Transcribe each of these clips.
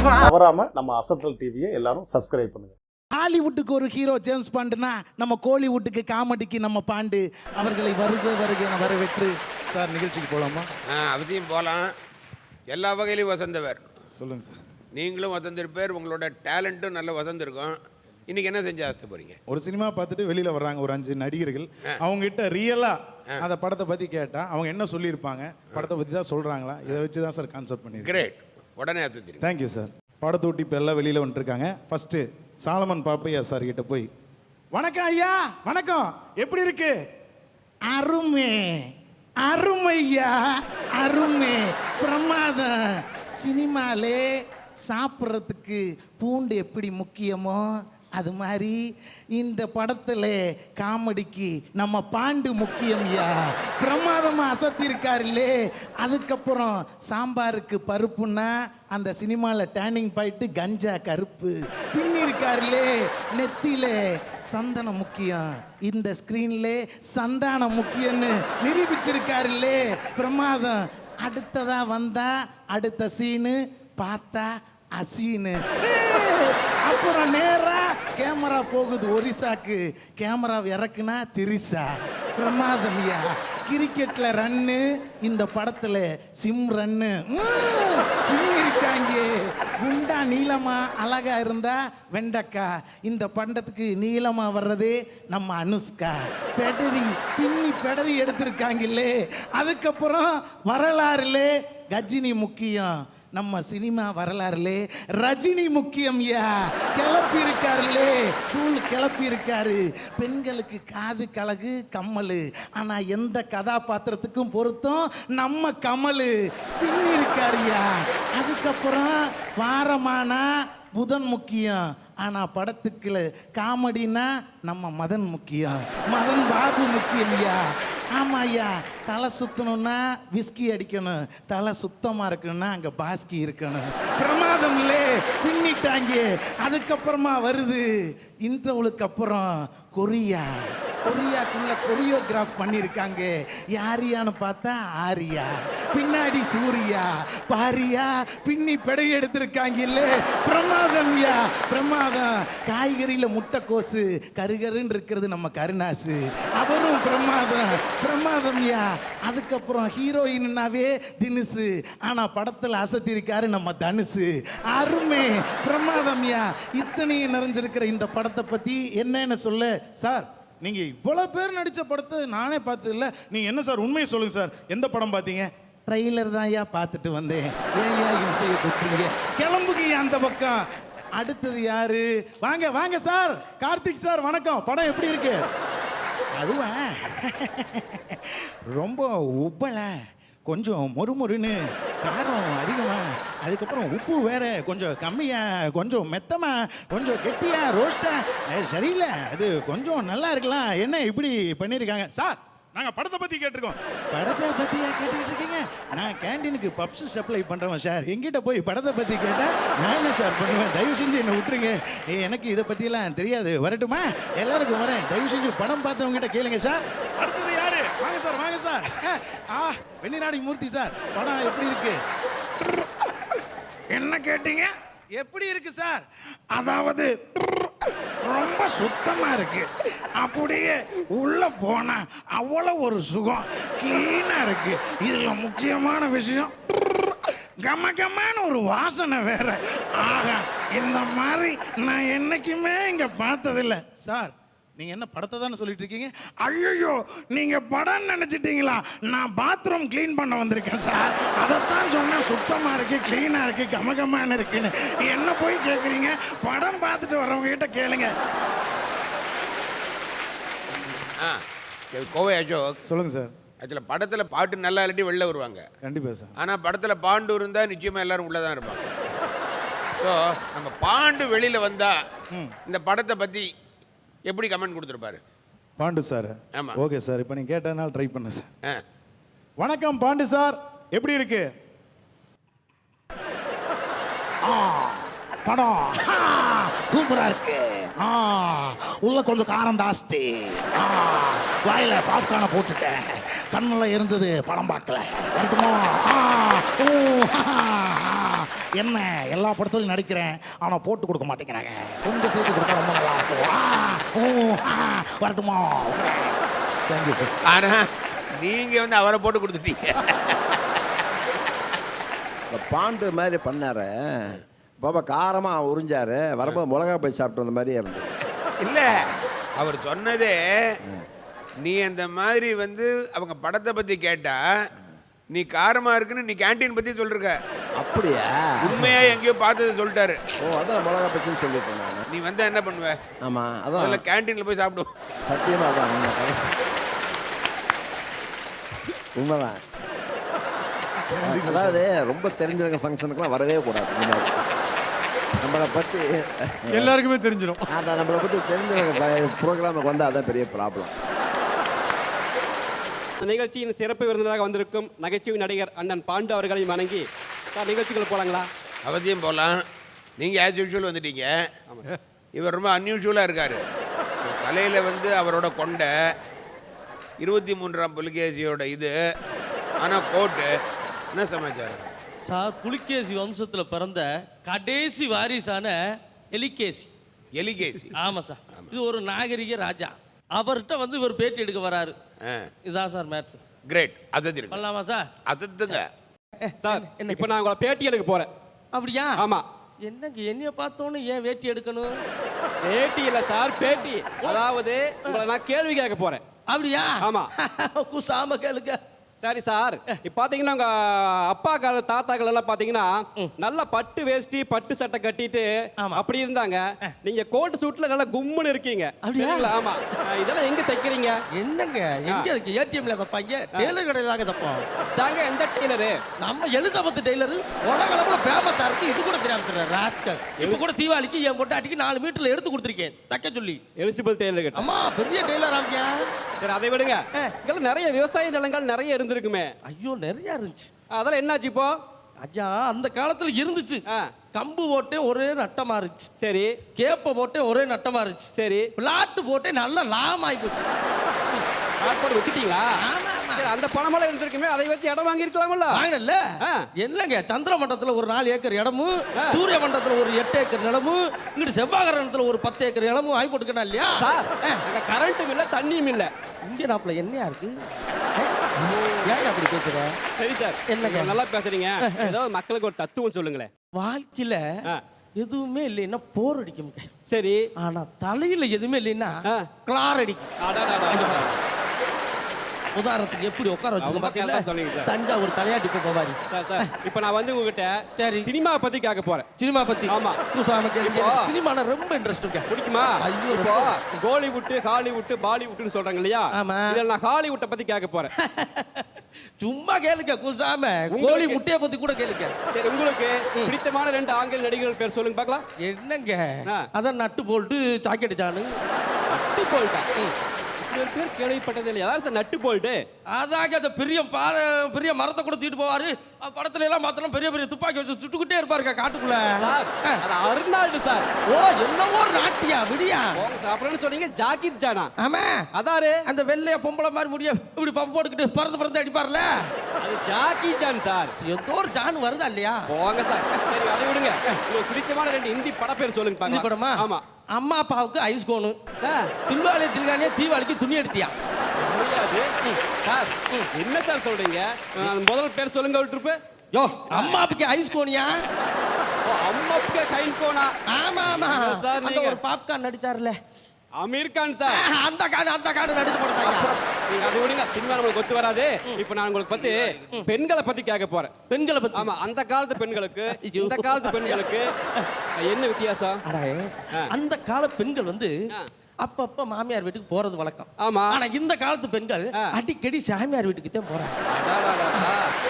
தவறாம நம்ம அசத்தல் டிவியை எல்லாரும் சப்ஸ்கிரைப் பண்ணுங்க. ஹாலிவுட்டுக்கு ஒரு ஹீரோ ஜேம்ஸ் பாண்டுனா நம்ம கோலிவுட்டுக்கு காமெடிக்கு நம்ம பாண்டு அவர்களை வருக வருக வரவேற்று சார் நிகழ்ச்சிக்கு போகலாமா? அவசியம் போகலாம். எல்லா வகையிலையும் வசந்தவர். சொல்லுங்கள் சார். நீங்களும் வசந்திருப்பேர், உங்களோட டேலண்ட்டும் நல்ல வசந்திருக்கும். இன்றைக்கி என்ன செஞ்சு ஆசை போகிறீங்க? ஒரு சினிமா பார்த்துட்டு வெளியில் வர்றாங்க ஒரு 5 நடிகர்கள். அவங்ககிட்ட ரியலாக அந்த படத்தை பற்றி கேட்டால் அவங்க என்ன சொல்லியிருப்பாங்க, படத்தை பற்றி தான் சொல்கிறாங்களா, இதை வச்சு தான் சார் கான்செப்ட் பண்ணியிருக்கேன். கிரேட், உடனே அசத்திருக்கேன். Thank you sir. படத்தை விட்டு இப்போ எல்லாம் வெளியில் வந்துட்டுருக்காங்க. ஃபஸ்ட்டு சாலமன் பாப்பையா சார் கிட்ட போய், வணக்கம் ஐயா. வணக்கம், எப்படி இருக்கு? அருமை அருமையா, அருமை, பிரமாதம். சினிமாலே சாப்பிட்றதுக்கு பூண்டு எப்படி முக்கியமோ அது மாதிரி இந்த படத்தில் காமெடிக்கு நம்ம பாண்டு முக்கியம்யா. பிரமாதமாக அசத்திருக்காருல்லே. அதுக்கப்புறம் சாம்பாருக்கு பருப்புன்னா அந்த சினிமாவில் டேர்னிங் பாயிண்ட்டு கஞ்சா கருப்பு பின்னிருக்காருல்லே. நெத்தியில சந்தனம் முக்கியம், இந்த ஸ்க்ரீனில் சந்தானம் முக்கியம்னு நிரூபிச்சிருக்காருல்லே. பிரமாதம். அடுத்ததாக வந்தால் அடுத்த சீனு பார்த்தா அசீனு. அப்புறம் நேரா கேமரா போகுது ஒரிசாக்கு, கேமரா இறக்குனா திரிசா. பிரமாதம்யா. கிரிக்கெட்ல ரன்னு, இந்த படத்துல சிம் ரன்னு இருக்காங்க. குண்டா நீளமா அழகா இருந்தா வெண்டக்கா, இந்த பண்டத்துக்கு நீளமா வர்றதே நம்ம அனுஷ்கா. பெடரி பின்னி பெடரி எடுத்திருக்காங்கல்லே. அதுக்கப்புறம் வரலாறுலே கஜினி முக்கியம், நம்ம சினிமா வரலாறுலே ரஜினி முக்கியம்யா. கிளப்பி இருக்காருல்லே, தூள் கிளப்பி இருக்காரு. பெண்களுக்கு காது கலகு கம்மல், ஆனா எந்த கதாபாத்திரத்துக்கும் பொருத்தம் நம்ம கமல் பின்னி இருக்காருயா. அதுக்கப்புறம் வாரமானா புதன் முக்கியம், ஆனால் படத்துக்குள்ள காமெடினா நம்ம மதன் முக்கியம், மதன் பாபு முக்கியம்யா. ஆமாய்யா. தலை சுற்றணும்னா விஸ்கி அடிக்கணும், தலை சுத்தமாக இருக்கணும்னா அங்கே பாஸ்கி இருக்கணும். பிரமாதம் இல்லே, பின்னிட்டாங்க. அதுக்கப்புறமா வருது இன்டர்வலுக்கு அப்புறம் கொரியா. கொரியாக்குள்ள கொரியோகிராஃப் பண்ணியிருக்காங்க. யாரியான்னு பார்த்தா ஆரியா, பின்னாடி சூரியா, பாரியா பின்னி பெடை எடுத்திருக்காங்க இல்லே. பிரமாதம்யா, பிரமாதம். காய்கறியில் முட்டைக்கோசு கருகருன்னு இருக்கிறது நம்ம கருணாசு, அவரும் பிரமாதம். பிரமாதம்யா. அதுக்கப்புறம் ஹீரோயின்னாவே தினுசு, ஆனால் படத்தில் அசத்திருக்காரு நம்ம தனுசு. அருமை, பிரமாதம்யா. இத்தனையும் நிறைஞ்சிருக்கிற இந்த படத்தை பற்றி என்னன்னு சொல்ல சார். நீங்கள் இவ்வளோ பேர் நடித்த படத்தை நானே பார்த்தது இல்லை. நீங்கள் என்ன சார் உண்மையை சொல்லுங்கள் சார், எந்த படம் பார்த்தீங்க? ட்ரெய்லர் தான் ஐயா பார்த்துட்டு வந்தேன். ஏன் இம்சையை கொடுத்தீங்க, கிளம்புங்க அந்த பக்கம். அடுத்தது யாரு? வாங்க வாங்க சார். கார்த்திக் சார் வணக்கம். படம் எப்படி இருக்கு? அதுவா ரொம்ப உப்பல, கொஞ்சம் மொறுமொறுன்னு, காரம் அதிகமாக, அதுக்கப்புறம் உப்பு வேற கொஞ்சம் கம்மியாக, கொஞ்சம் மெத்தமாக, கொஞ்சம் கெட்டியாக, ரோஸ்ட்டாக சரியில்லை. அது கொஞ்சம் நல்லா இருக்கலாம். என்ன இப்படி பண்ணியிருக்காங்க சார்? நாங்கள் படத்தை பற்றி கேட்டிருக்கோம். படத்தை பற்றியா கேட்டுக்கிட்டு இருக்கீங்க? நான் கேண்டீனுக்கு பப்ஸ் சப்ளை பண்ணுறேன் சார். எங்கிட்ட போய் படத்தை பற்றி கேட்டால் நான் என்ன சார் பண்ணுவேன்? தயவு செஞ்சு என்னை விட்டுருங்க. எனக்கு இதை பற்றியெல்லாம் தெரியாது. வரட்டுமா? எல்லாருக்கும் வரேன். தயவு செஞ்சு படம் பார்த்தவங்ககிட்ட கேளுங்க சார். அடுத்தது யாரு? வாங்க சார், வாங்க சார். வெண்ணிநாடி மூர்த்தி சார், படம் எப்படி இருக்கு? என்ன கேட்டீங்க? எப்படி இருக்கு சார்? அதாவது ரொம்ப சுத்தமா இருக்கு, அப்படியே உள்ள போனா அவ்வளவு ஒரு சுகம், கிளீனா இருக்கு. இதுல முக்கியமான விஷயம் கமகமான ஒரு வாசனை வேற. ஆகா, இந்த மாதிரி நான் என்னைக்குமே இங்க பார்த்ததில்லை சார். நீங்க என்ன படத்தை தானே சொல்லிட்டு இருக்கீங்க? ஐயோ, நீங்க படம் நினைச்சிட்டீங்களா? நான் பாத்ரூம் கிளீன் பண்ண வந்திருக்கேன் சார். அதைத்தான் சொன்னேன், சுத்தமா இருக்கு, கிளீனா இருக்கு, கமகமான இருக்குன்னு. என்ன போய் கேட்குறீங்க? படம் பார்த்துட்டு வரவங்க கிட்ட கேளுங்க. கோவை அசோக் சொல்லுங்க சார். ஆக்சுவலாக படத்தில் பாட்டு நல்லா இல்லாட்டி வெளில வருவாங்க. கண்டிப்பாக சார். ஆனால் படத்தில் பாண்டு இருந்தால் நிச்சயமாக எல்லாரும் உள்ளே தான் இருப்பாங்க. ஸோ நம்ம பாண்டு வெளியில் வந்தால் இந்த படத்தை பற்றி எப்படி கமெண்ட் கொடுத்துருப்பாரு பாண்டு சார்? ஆமாம், ஓகே சார். இப்போ நீங்கள் கேட்டதுனால ட்ரை பண்ண சார். வணக்கம் பாண்டு சார், எப்படி இருக்கு படம்? சூப்பரா இருக்கு. உள்ள கொஞ்சம் காரம் ஜாஸ்தி. வாயில பாப்கார்னை போட்டுட்டேன், கண்ணில் எரிஞ்சது, படம் பார்க்கல. வரட்டுமோ? என்ன எல்லா படத்துலையும் நடிக்கிறேன் ஆனால் போட்டு கொடுக்க மாட்டேங்கிறாங்க. கொஞ்சம் சேர்த்து கொடுத்தா ரொம்ப நல்லா இருக்கும். வரட்டுமா? Thank you sir. ஆனா நீங்க வந்து அவரை போட்டு கொடுத்துட்டீங்க. இந்த பாண்டு மாதிரி பண்ணாரு, பாப்பா காரமாக உறிஞ்சாரு, வரும்போது மிளகா போய் சாப்பிட்டு வந்த மாதிரியே இருந்தது. இல்ல அவர் சொன்னதே நீ அந்த மாதிரி வந்து அவங்க படத்தை பத்தி கேட்டா நீ காரமா இருக்குன்னு நீ கேண்டீன் பத்தி சொல்லிருக்க. அப்படியா? உண்மையா எங்கேயோ பார்த்ததை சொல்லிட்டாரு. ஓ, அதான் மிளகா பச்சின்னு சொல்லிட்டேன் நான். நீ வந்தா என்ன பண்ணுவ? ஆமாம், அதில் அதான் கேண்டீன்ல போய் சாப்பிடுவோம். சத்தியமாக தான் உண்மைதான். அதாவது ரொம்ப தெரிஞ்சவங்க ஃபங்க்ஷனுக்குலாம் வரவே கூடாது. நம்மளை பற்றி எல்லாருக்குமே தெரிஞ்சிடும். அதான் நம்மளை பற்றி தெரிஞ்சவங்க ப்ரோக்ராமுக்கு வந்தால் அதான் பெரிய ப்ராப்ளம். நிகழ்ச்சியின் சிறப்பு விருந்தினராக வந்திருக்கும் நகைச்சுவை நடிகர் அண்ணன் பாண்டு அவர்களை வணங்கி சார் நிகழ்ச்சிகள் போகலாங்களா? அவசியம் போகலாம். நீங்கள் ஆஸ் யூஷுவல் வந்துட்டீங்க. இவர் ரொம்ப அன்யூஷுவலாக இருக்கார். தலையில் வந்து அவரோட கொண்டை 23ஆம் புலிகேசியோட இது, ஆனால் கோட்டு. என்ன சமாச்சாரம் சார்? புலிகேசி வம்சத்தில் பிறந்த கடைசி வாரிசான எலிகேசி. எலிகேசி? ஆமாம் சார். இது ஒரு நாகரிக ராஜா. அவர்கிட்ட வந்து இவர் பேட்டி எடுக்க வராரு. இதுதான் சார் மேட்ரு. கிரேட். அசத்து பண்ணலாமா சார்? அசத்துங்க சார். இப்போ நான் உங்களை பேட்டி எடுக்க போறேன். அப்படியா? ஆமா. என்னங்க என்னைய பார்த்தோன்னு ஏன் வேட்டி எடுக்கணும்? பேட்டி இல்ல சார், பேட்டி. அதாவது உங்களை நான் கேள்வி கேட்க போறேன். அப்படியா? ஆமா. குசாம கேளுங்க. சரி சார், இப்போ பாத்தீங்கன்னா உங்க அப்பா கால தாத்தாக்கள் எல்லாம் பாத்தீங்கன்னா நல்ல பட்டு வேஷ்டி பட்டு சட்டை கட்டிட்டு அப்படி இருந்தாங்க. நீங்க கோட் சூட்ல நல்லா கும்முன்னு இருக்கீங்க. அப்படியா? ஆமா. இதெல்லாம் எங்க தைக்கிறீங்க? என்னங்க எங்க இருக்கு? ஏடிஎம்ல தப்பாங்க. டெய்லர் கடையில தாங்க தப்போம். தாங்க எந்த டெய்லரு? நம்ம எலிசபெத் டெய்லர் உலகளவுல ஃபேமஸா இருக்கு. இது கூட தெரியாம ராஸ்கல். இப்ப கூட தீபாவளிக்கு என் பொட்டாட்டிக்கு 4 மீட்டர்ல எடுத்து கொடுத்துருக்கேன் தைக்க சொல்லி. எலிசபெத் டெய்லர் கிட்ட. அம்மா பெரிய டெய்லர் ஆகியா? சரி அதை விடுங்க. இங்கெல்லாம் நிறைய விவசாய நிலங்கள் நிறைய இருந்திருக்குமே. ஐயோ நிறைய இருந்துச்சு. அதெல்லாம் என்னாச்சு இப்போ? ஐயா அந்த காலத்துல இருந்துச்சு. கம்பு போட்டேன் ஒரே நட்டமா இருந்துச்சு. சரி. கேப்ப போட்டேன் ஒரே நட்டமா இருந்துச்சு. சரி. பிளாட் போட்டேன் நல்ல லாபம் ஆகி போச்சு. கார்போர்ட் வச்சுட்டீங்களா? சரி, அந்த பணமெல்லாம் இருந்திருக்குமே, அதை வச்சு இடம் வாங்கி இருக்கலாம்ல? வாங்கல. என்னங்க சந்திர மண்டலத்துல ஒரு 4 ஏக்கர் இடமும், சூரிய மண்டலத்துல ஒரு 8 ஏக்கர் நிலமும், இங்கிட்டு செவ்வாய் கிரகணத்துல ஒரு 10 ஏக்கர் நிலமும் வாங்கி போட்டுக்கணும் இல்லையா சார்? அங்க கரண்ட்டும் இல்ல தண்ணியும் இல்ல. இங்க நாப்புல என்னையா இருக்கு? ஏன் அப்படி பேசுற? சரி சார், என்னங்க நல்லா பேசுறீங்க. ஏதாவது மக்களுக்கு ஒரு தத்துவம் சொல்லுங்களேன். வாழ்க்கையில எதுவுமே இல்லைன்னா போர் அடிக்கும். சரி. ஆனா தலையில எதுவுமே இல்லைன்னா கிளார் அடிக்கும். உதாரணத்துக்கு எப்படி உட்கார வச்சுங்க பாத்தீங்களா? தஞ்சாவூர் தலையாட்டி போவாரி. சார் இப்போ நான் வந்து உங்ககிட்ட சரி சினிமா பத்தி கேட்க போறேன். சினிமா பத்தி? ஆமா. சினிமால ரொம்ப இன்ட்ரெஸ்ட் இருக்கு. பிடிக்குமா? ஐயோ இப்போ கோலிவுட் ஹாலிவுட் பாலிவுட்னு சொல்றாங்க இல்லையா? இதுல நான் ஹாலிவுட்டை பத்தி கேட்க போறேன். சும்மா கேளுங்க குசாம. கோலி முட்டைய பத்தி கூட கேளுங்க. சரி, உங்களுக்கு பிடித்தமான 2 ஆங்கில நடிகர்கள் பேர் சொல்லுங்க பார்க்கலாம். என்னங்க அதான் நட்டு போல்ட்டு சாக்கெட் ஜானு. நட்டு போல்ட்டா? பேர் கேள்விப்பட்டது இல்லையா? அதான் சார் நட்டு போல்ட்டு. அதாங்க அந்த பெரிய மரத்தை கூட தூக்கிட்டு போவாரு. படத்துல எல்லாம் பார்த்தோம் பெரிய பெரிய துப்பாக்கி வச்சு சுட்டுக்கிட்டே இருப்பாருங்க காட்டுக்குள்ள. அது அர்னால்டு சார். ஓ என்னவோ நாட்டியா விடியா அப்புறம் சொன்னீங்க ஜாக்கிட் ஜானா? ஆமா அதாரு அந்த வெள்ளைய பொம்பளை மாதிரி முடிய இப்படி பம்பு போட்டுக்கிட்டு பறந்து அடிப்பார்ல, அது ஜாக்கி ஜான் சார். ஏதோ ஒரு ஜான் வருதா இல்லையா? போங்க சார். சரி அதை விடுங்க. உங்களுக்கு பிடிச்சமான 2 ஹிந்தி பட பேர் சொல்லுங்க பாக்கலாம். படமா? ஆமா. அம்மா அப்பாவுக்கு ஐஸ் கோனு, தில்வாலியே தீபாவளிக்கு துணி எடுத்தியா? சார் என்ன சார் சொல்றீங்க? முதல் பேர் சொல்லுங்க. விட்டுருப்பு. யோ அம்மாவுக்கு ஐஸ் கோனியா? அம்மாவுக்கு கைன் கோனா? ஆமா ஆமா சார். அந்த ஒரு பாப்கார்ன் நடிச்சார்ல அமீர் கான் சார். அந்த கார்டு நடிச்சு போட்டாங்க. நீங்க அதை விடுங்க, சினிமா உங்களுக்கு ஒத்து வராது. இப்போ நான் உங்களுக்கு பத்தி பெண்களை பத்தி கேட்க போறேன். பெண்களை பத்தி? ஆமா. அந்த காலத்து பெண்களுக்கு இந்த காலத்து பெண்களுக்கு என்ன வித்தியாசம்? அந்த கால பெண்கள் வந்து அப்பப்ப மாமியார் வீட்டுக்கு போறது வழக்கம். ஆமா. ஆனா இந்த காலத்து பெண்கள் அடிக்கடி சாமியார் வீட்டுக்கு தான் போறாங்க.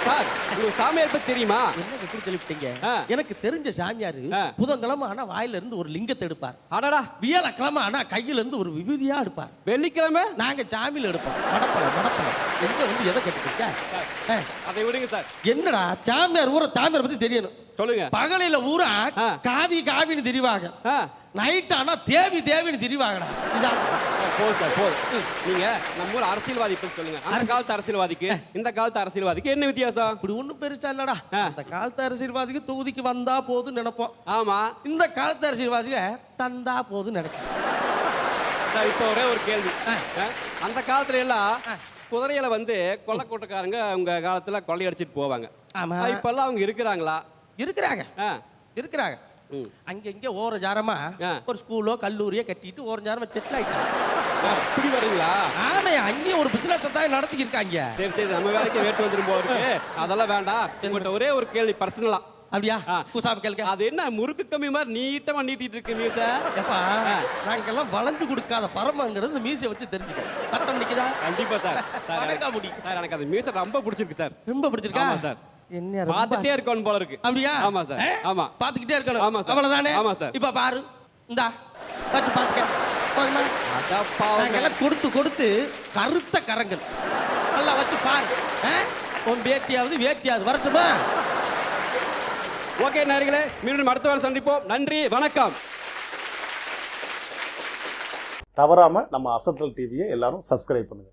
சார் உங்களுக்கு சாமியார் பத்தி தெரியுமா? என்ன எப்படி சொல்லிட்டீங்க? எனக்கு தெரிஞ்ச சாமியார் புதன்கிழமை ஆனா வாயில இருந்து ஒரு லிங்கத்தை எடுப்பார். அடடா. வியாழக்கிழமை ஆனா கையில இருந்து ஒரு விபூதியா எடுப்பார். வெள்ளிக்கிழமை நாங்க சாமியில எடுப்போம். மடப்பழம் எங்க வந்து எதை கட்டிக்கிட்ட? அதை விடுங்க சார். என்னடா சாமியார் ஊரை தாமியார் பத்தி தெரியணும் சொல்லுங்க. பகலில ஊரா காவின்னு திரிவாங்க, நைட் ஆனா தேவின்னு திரிவாங்கடா. போதும் சார் போதும். நீங்க நம்ம ஊர் அரசியல்வாதி பத்தி சொல்லுங்க. அந்த காலத்து அரசியல்வாதிக்கு இந்த காலத்து அரசியல்வாதிக்கு என்ன வித்தியாசம்? இப்படி ஒண்ணும் பெருசா இல்லடா. அந்த காலத்து அரசியல்வாதிக்கு தொகுதிக்கு வந்தா போதும்னு நினைப்போம். ஆமா. இந்த காலத்து அரசியல்வாதிக தந்தா போதும்னு நினைக்கிறேன். சார் இப்போ ஒரே ஒரு கேள்வி. அந்த காலத்துல எல்லாம் குதிரையில வந்து கொள்ளக்கூட்டக்காரங்க உங்க காலத்துல கொள்ளையடிச்சிட்டு போவாங்க. ஆமா. இப்பெல்லாம் அவங்க இருக்கிறாங்களா? இருக்கிறாங்க இருக்கிறாங்க. அங்க இங்க ஓரஞ்சாரமா ஒரு ஸ்கூலோ கல்லூரியோ கட்டிட்டு ஓரஞ்சாரமா செட்டில் ஆயிட்டாங்க. அப்படி வரீங்களா? ஆமா, அங்கேயும் ஒரு பிசினஸ் தான் நடத்தி இருக்காங்க. சரி சரி, நம்ம வேலைக்கு வேட்டு வந்துரும் போல இருக்கு. அதெல்லாம் வேண்டாம். உங்கள்கிட்ட ஒரே ஒரு கேள்வி பர்சனலா. அப்படியா? குசாப் கேளுங்க. அது என்ன முறுக்கு கம்மி மாதிரி நீட்டமா நீட்டிட்டு இருக்கு மீசை? ஏப்பா, நாங்கெல்லாம் வளைஞ்சு கொடுக்காத பரமங்கிறது இந்த மீசையை வச்சு தெரிஞ்சுக்க. கரெக்டா முடிக்குதா? கண்டிப்பா சார். வணக்கா முடி. சார் எனக்கு அந்த மீசை ரொம்ப பிடிச்சிருக்கு சார். ரொம்ப பிடிச்சிருக்கா? ஆமா சார். என்ன பார்த்துட்டே இருக்கணும் போல இருக்கு. அப்படியா? ஆமா சார். ஆமா. பாத்துக்கிட்டே இருக்கணும். ஆமா சார். அவ்வளவுதானே? ஆமா சார். இப்ப பாரு, இந்தா வச்சு பாத்துக்க. போதுமா? நாங்கெல்லாம் கொடுத்து கொடுத்து கருத்த கரங்கள். நல்லா வச்சு பாரு. உன் வேட்டியாவது வேட்டியாவது வரட்டுமா? ஓகே நேயர்களே, மீண்டும் அடுத்த வாரம் சந்திப்போம். நன்றி, வணக்கம். தவறாம நம்ம அசத்தல் டிவியை எல்லாரும் சப்ஸ்கிரைப் பண்ணுங்க.